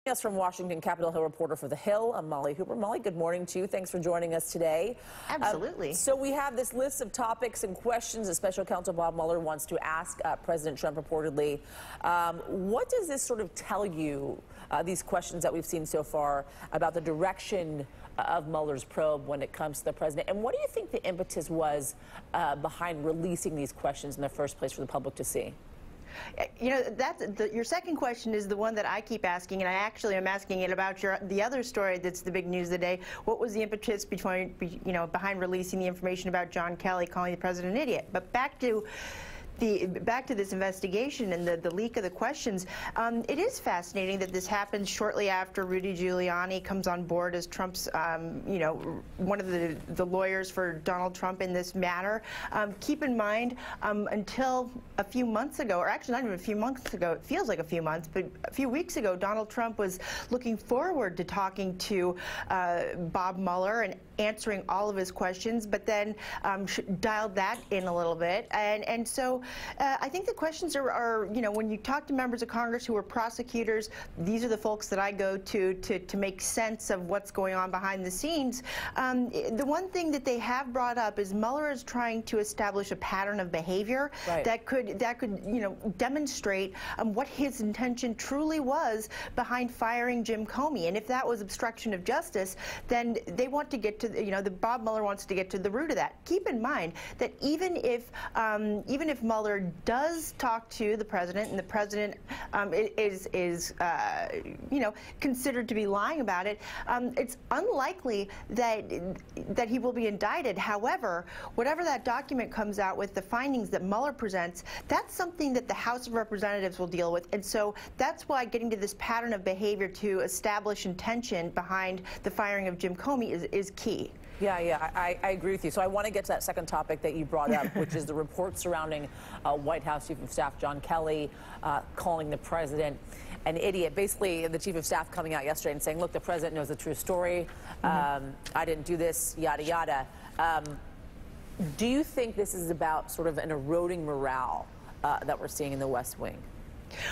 Us from Washington, Capitol Hill reporter for The Hill, I'm Molly Hooper. Molly, good morning to you. Thanks for joining us today. Absolutely. So we have this list of topics and questions that Special Counsel Bob Mueller wants to ask President Trump reportedly. What does this sort of tell you, these questions that we've seen so far, about the direction of Mueller's probe when it comes to the president? And what do you think the impetus was behind releasing these questions in the first place for the public to see? You know, your second question is the one that I keep asking, and I actually am asking it about the other story that's the big news of the day. What was the impetus behind releasing the information about John Kelly calling the president an idiot? But back to this investigation and the leak of the questions, it is fascinating that this happens shortly after Rudy Giuliani comes on board as Trump's, one of the lawyers for Donald Trump in this matter. Keep in mind, until a few months ago, or actually not even a few months ago, it feels like a few months, but a few weeks ago, Donald Trump was looking forward to talking to Bob Mueller and answering all of his questions, but then dialed that in a little bit. And so I think the questions are, when you talk to members of Congress who are prosecutors, these are the folks that I go to make sense of what's going on behind the scenes. The one thing that they have brought up is Mueller is trying to establish a pattern of behavior that could demonstrate what his intention truly was behind firing Jim Comey. And if that was obstruction of justice, then they want to get to Bob Mueller wants to get to the root of that. Keep in mind that even if Mueller does talk to the president, and the president is considered to be lying about it, it's unlikely that he will be indicted. However, whatever that document comes out with, the findings that Mueller presents, that's something that the House of Representatives will deal with. And so that's why getting to this pattern of behavior to establish intention behind the firing of Jim Comey is key. Yeah, I agree with you. So I want to get to that second topic that you brought up, which is the report surrounding White House Chief of Staff John Kelly calling the president an idiot. Basically, the Chief of Staff coming out yesterday and saying, look, the president knows the true story. I didn't do this, yada, yada. Do you think this is about sort of an eroding morale that we're seeing in the West Wing?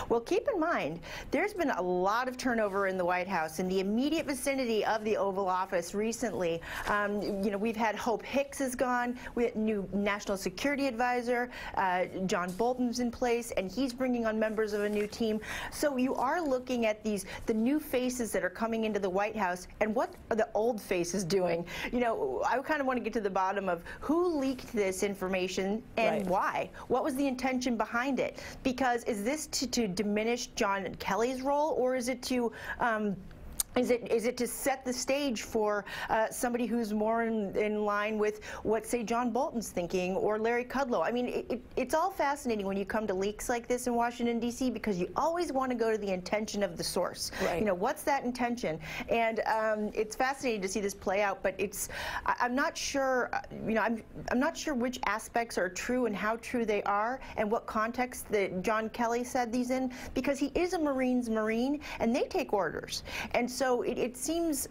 Well, keep in mind, there's been a lot of turnover in the White House, in the immediate vicinity of the Oval Office recently. We've had Hope Hicks is gone, we had new National Security Advisor, John Bolton's in place, and he's bringing on members of a new team. So you are looking at the new faces that are coming into the White House, and what are the old faces doing? I kind of want to get to the bottom of who leaked this information and why. What was the intention behind it? Because is this to diminish John Kelly's role, or is it to is it to set the stage for somebody who's more in line with what, say, John Bolton's thinking or Larry Kudlow? I mean, it's all fascinating when you come to leaks like this in Washington, D.C., because you always want to go to the intention of the source. What's that intention? And it's fascinating to see this play out, but I'm not sure, I'm not sure which aspects are true and how true they are and what context that John Kelly said these in, because he is a Marine's Marine, and they take orders. And so it seems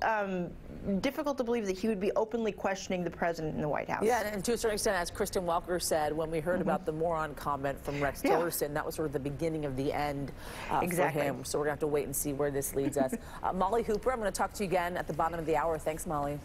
difficult to believe that he would be openly questioning the president in the White House. Yeah, and to a certain extent, as Kristen Welker said, when we heard about the moron comment from Rex Tillerson, that was sort of the beginning of the end for him. So we're going to have to wait and see where this leads us. Molly Hooper, I'm going to talk to you again at the bottom of the hour. Thanks, Molly.